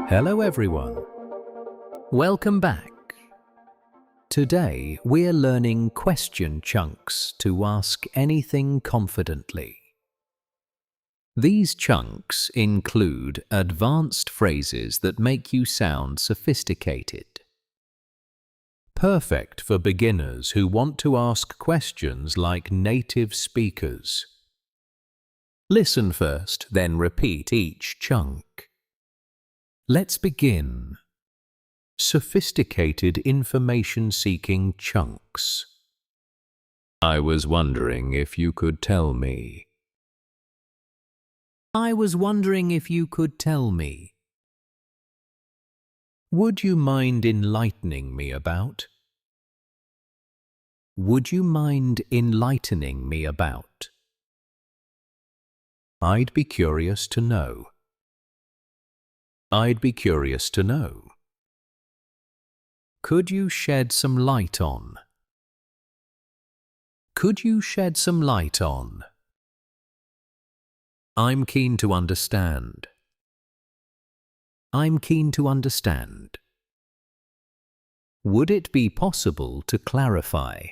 Hello everyone. Welcome back. Today we're learning question chunks to ask anything confidently. These chunks include advanced phrases that make you sound sophisticated. Perfect for beginners who want to ask questions like native speakers. Listen first, then repeat each chunk. Let's begin. Sophisticated information-seeking chunks. I was wondering if you could tell me. I was wondering if you could tell me. Would you mind enlightening me about? Would you mind enlightening me about? I'd be curious to know. I'd be curious to know. Could you shed some light on? Could you shed some light on? I'm keen to understand. I'm keen to understand. Would it be possible to clarify?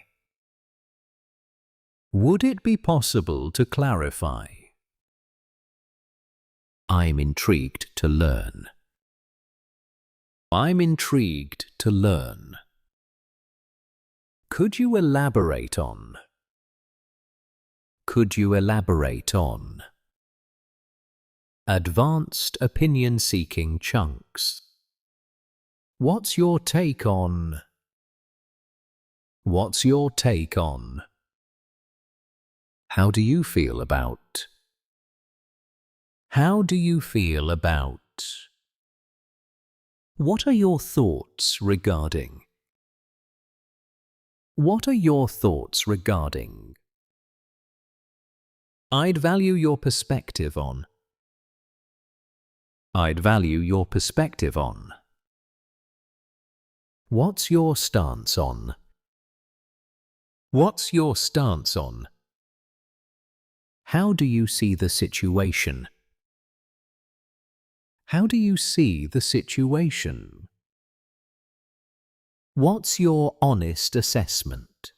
Would it be possible to clarify? I'm intrigued to learn. I'm intrigued to learn. Could you elaborate on? Could you elaborate on? Advanced opinion-seeking chunks. What's your take on? What's your take on? How do you feel about? How do you feel about? What are your thoughts regarding? What are your thoughts regarding? I'd value your perspective on. I'd value your perspective on. What's your stance on? What's your stance on? How do you see the situation? How do you see the situation? What's your honest assessment?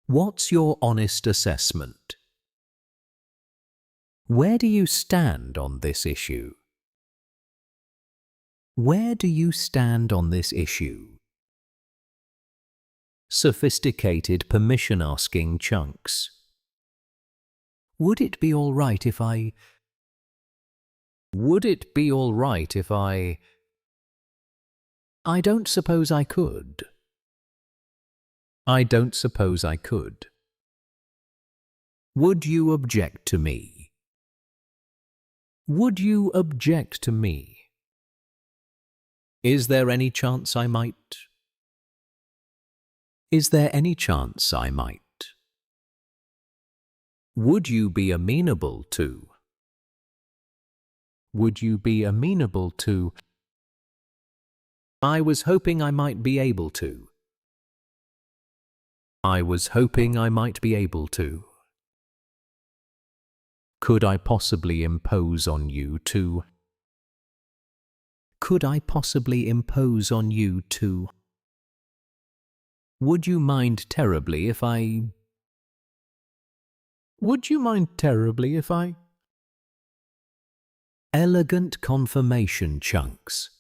What's your honest assessment? Where do you stand on this issue? Where do you stand on this issue? Sophisticated permission-asking chunks. Would it be all right if I... Would it be all right if I... I don't suppose I could. I don't suppose I could. Would you object to me? Would you object to me? Is there any chance I might? Is there any chance I might? Would you be amenable to? Would you be amenable to? I was hoping I might be able to. I was hoping I might be able to. Could I possibly impose on you to? Could I possibly impose on you to? Would you mind terribly if I... Would you mind terribly if I... Elegant confirmation chunks.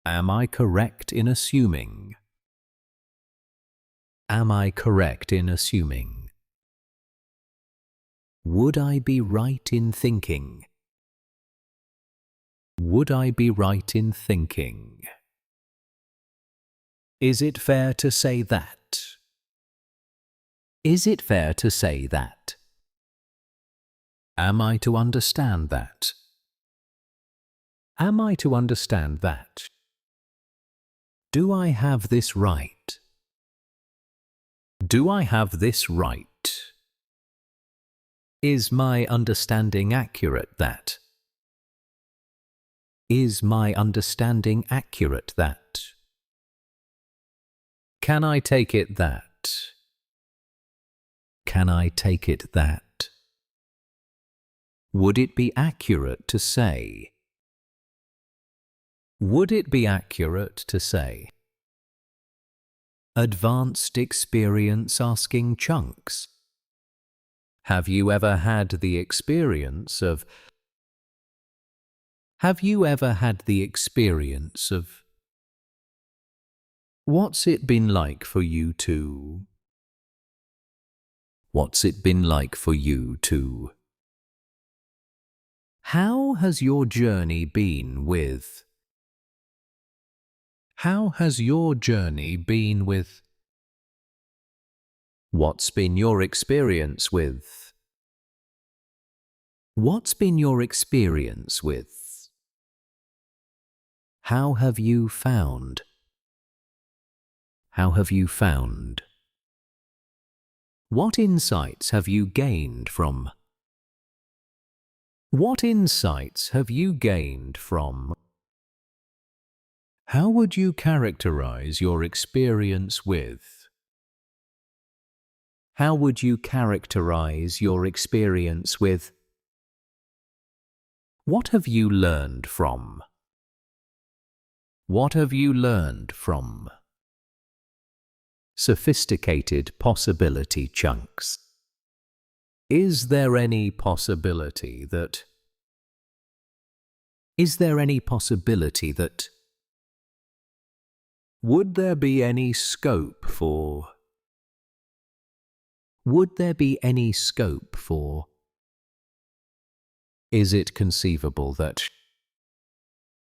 Am I correct in assuming? Am I correct in assuming? Would I be right in thinking? Would I be right in thinking? Is it fair to say that? Is it fair to say that? Am I to understand that? Am I to understand that? Do I have this right? Do I have this right? Is my understanding accurate that? Is my understanding accurate that? Can I take it that? Can I take it that? Would it be accurate to say? Would it be accurate to say? Advanced experience asking chunks. Have you ever had the experience of? Have you ever had the experience of? What's it been like for you to? What's it been like for you to? How has your journey been with? How has your journey been with? What's been your experience with? What's been your experience with? How have you found? How have you found? What insights have you gained from? What insights have you gained from? How would you characterize your experience with? How would you characterize your experience with? What have you learned from? What have you learned from? Sophisticated possibility chunks. Is there any possibility that? Is there any possibility that? Would there be any scope for? Would there be any scope for? Is it conceivable that?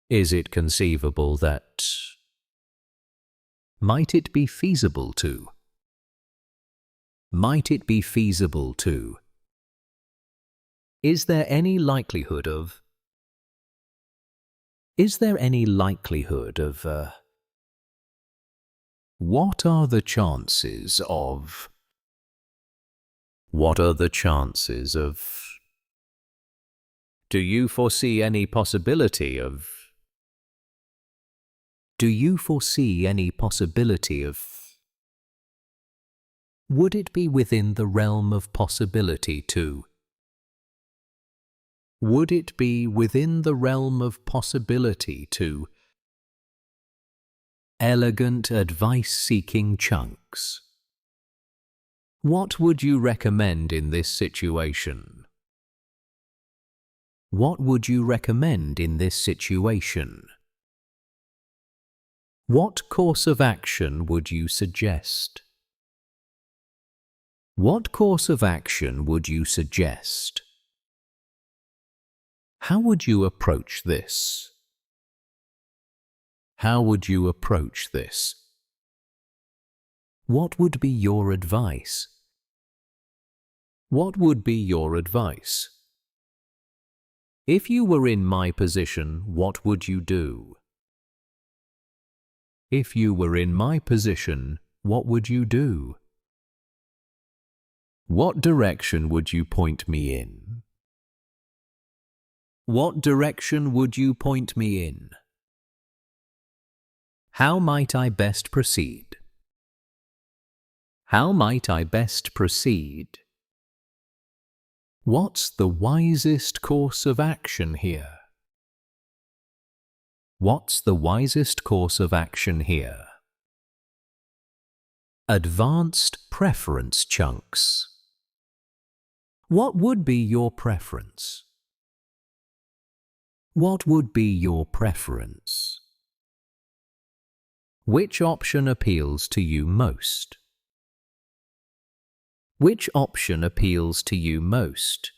Is it conceivable that? Might it be feasible to? Might it be feasible to? Is there any likelihood of? Is there any likelihood of? What are the chances of? What are the chances of? Do you foresee any possibility of? Do you foresee any possibility of? Would it be within the realm of possibility to? Would it be within the realm of possibility to? Elegant advice-seeking chunks. What would you recommend in this situation? What would you recommend in this situation? What course of action would you suggest? What course of action would you suggest? How would you approach this? How would you approach this? What would be your advice? What would be your advice? If you were in my position, what would you do? If you were in my position, what would you do? What direction would you point me in? What direction would you point me in? How might I best proceed? How might I best proceed? What's the wisest course of action here? What's the wisest course of action here? Advanced preference chunks. What would be your preference? What would be your preference? Which option appeals to you most? Which option appeals to you most?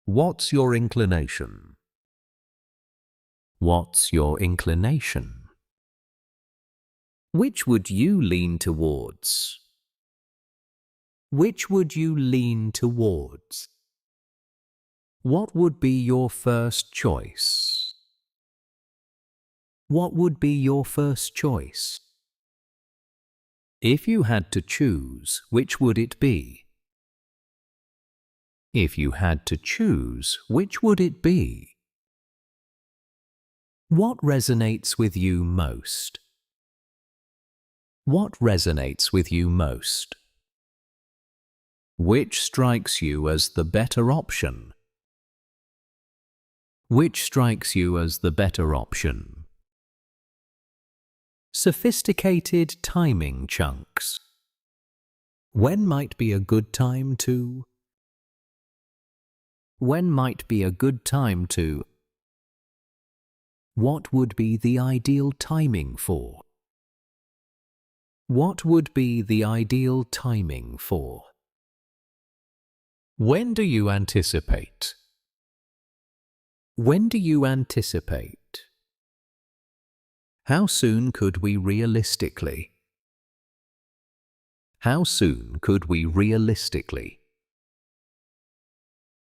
What's your inclination? What's your inclination? Which would you lean towards? Which would you lean towards? What would be your first choice? What would be your first choice? If you had to choose, which would it be? If you had to choose, which would it be? What resonates with you most? What resonates with you most? Which strikes you as the better option? Which strikes you as the better option? Sophisticated timing chunks. When might be a good time to? When might be a good time to? What would be the ideal timing for? What would be the ideal timing for? When do you anticipate? When do you anticipate? How soon could we realistically? How soon could we realistically?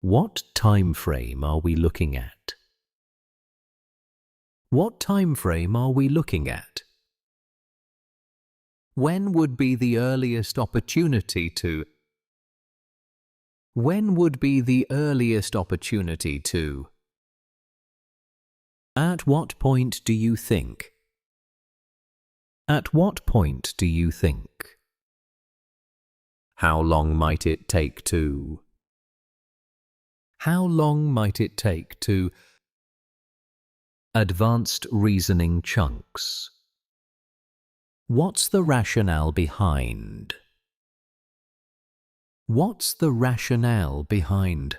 What time frame are we looking at? What time frame are we looking at? When would be the earliest opportunity to? When would be the earliest opportunity to? At what point do you think? At what point do you think? How long might it take to? How long might it take to? Advanced reasoning chunks. What's the rationale behind? What's the rationale behind?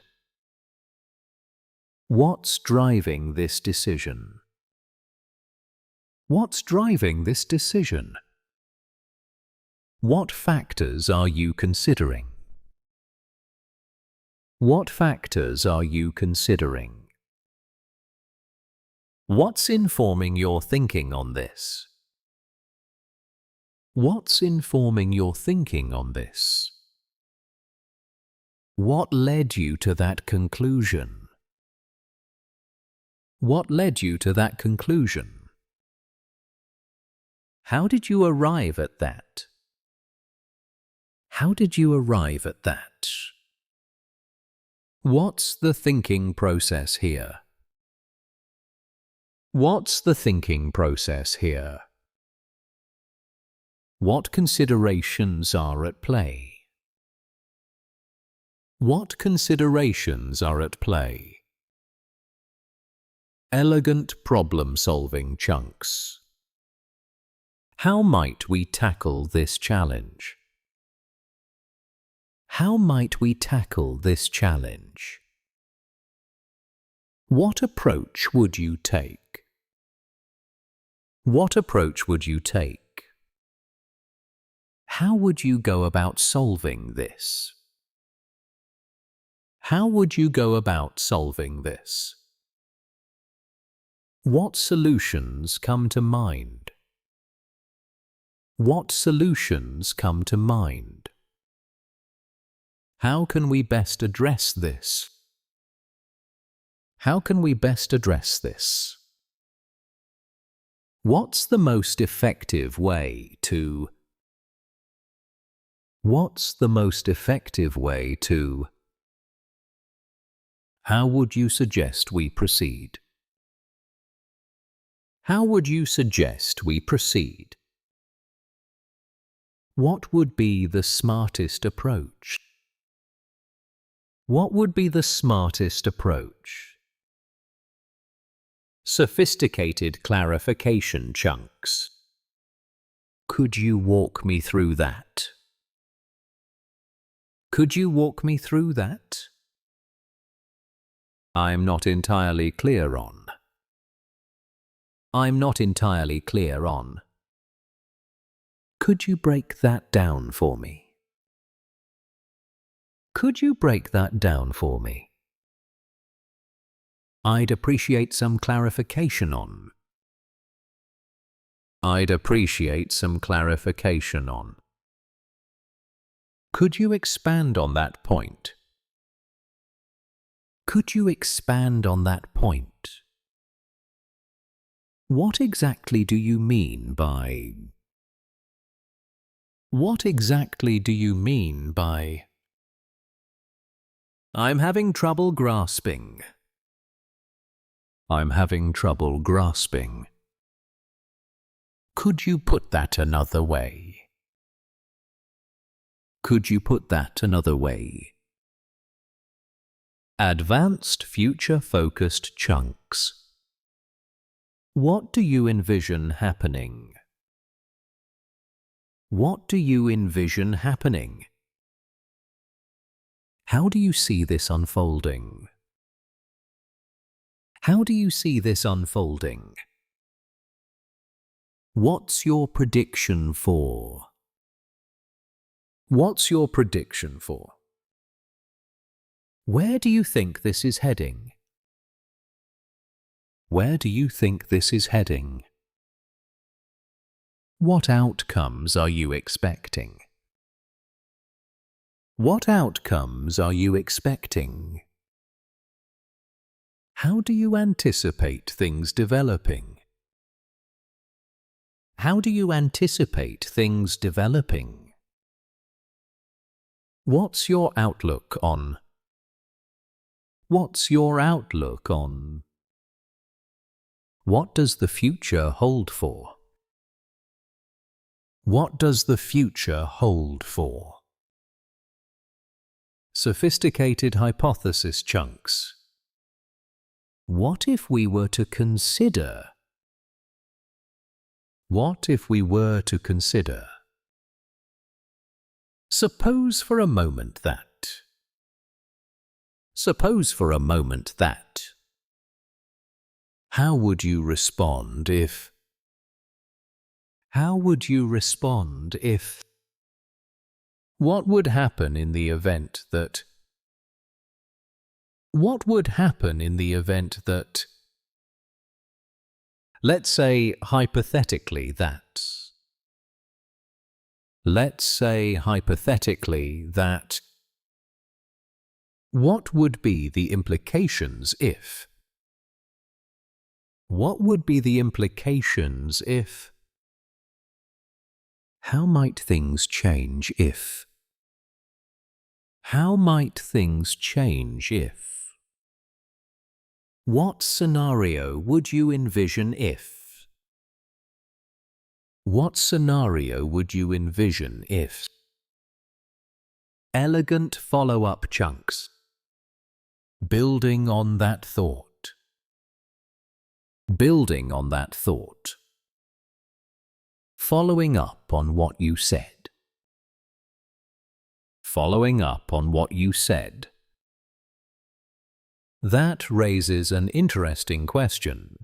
What's driving this decision? What's driving this decision? What factors are you considering? What factors are you considering? What's informing your thinking on this? What's informing your thinking on this? What led you to that conclusion? What led you to that conclusion? How did you arrive at that? How did you arrive at that? What's the thinking process here? What's the thinking process here? What considerations are at play? What considerations are at play? Elegant problem-solving chunks. How might we tackle this challenge? How might we tackle this challenge? What approach would you take? What approach would you take? How would you go about solving this? How would you go about solving this? What solutions come to mind? What solutions come to mind? How can we best address this? How can we best address this? What's the most effective way to? What's the most effective way to? How would you suggest we proceed? How would you suggest we proceed? What would be the smartest approach? What would be the smartest approach? Sophisticated clarification chunks. Could you walk me through that? Could you walk me through that? I'm not entirely clear on. I'm not entirely clear on. Could you break that down for me? Could you break that down for me? I'd appreciate some clarification on. I'd appreciate some clarification on. Could you expand on that point? Could you expand on that point? What exactly do you mean by? What exactly do you mean by? I'm having trouble grasping. I'm having trouble grasping. Could you put that another way? could you put that another way? Advanced future-focused chunks. What do you envision happening? What do you envision happening? How do you see this unfolding? How do you see this unfolding? What's your prediction for? What's your prediction for? Where do you think this is heading? Where do you think this is heading? What outcomes are you expecting? What outcomes are you expecting? How do you anticipate things developing? How do you anticipate things developing? What's your outlook on? What's your outlook on? What does the future hold for? What does the future hold for? Sophisticated hypothesis chunks. What if we were to consider? What if we were to consider? Suppose for a moment that. Suppose for a moment that. How would you respond if? How would you respond if? What would happen in the event that? What would happen in the event that? Let's say hypothetically that. Let's say hypothetically that. What would be the implications if? What would be the implications if? How might things change if? How might things change if? What scenario would you envision if? What scenario would you envision if? Elegant follow-up chunks. Building on that thought. Building on that thought. Following up on what you said. Following up on what you said. That raises an interesting question.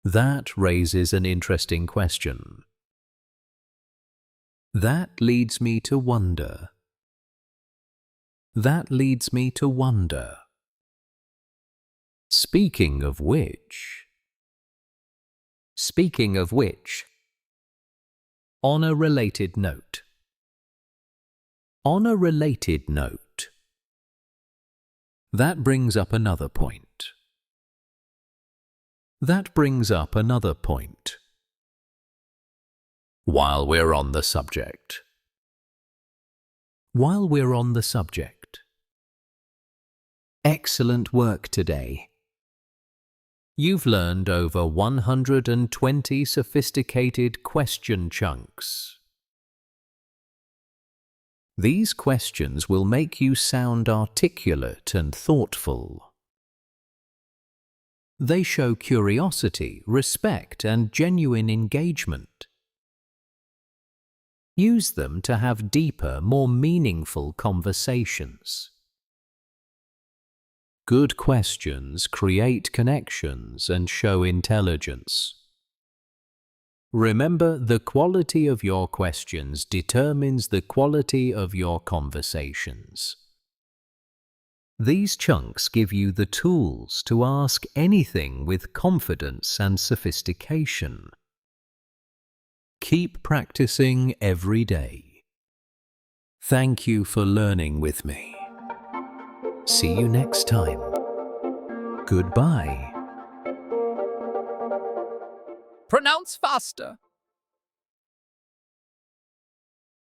That raises an interesting question. That leads me to wonder. That leads me to wonder. Speaking of which. Speaking of which. On a related note. On a related note. That brings up another point. That brings up another point. While we're on the subject. While we're on the subject. Excellent work today. You've learned over 120 sophisticated question chunks. These questions will make you sound articulate and thoughtful. They show curiosity, respect, and genuine engagement. Use them to have deeper, more meaningful conversations. Good questions create connections and show intelligence. Remember, the quality of your questions determines the quality of your conversations. These chunks give you the tools to ask anything with confidence and sophistication. Keep practicing every day. Thank you for learning with me. See you next time. Goodbye. Pronounce faster.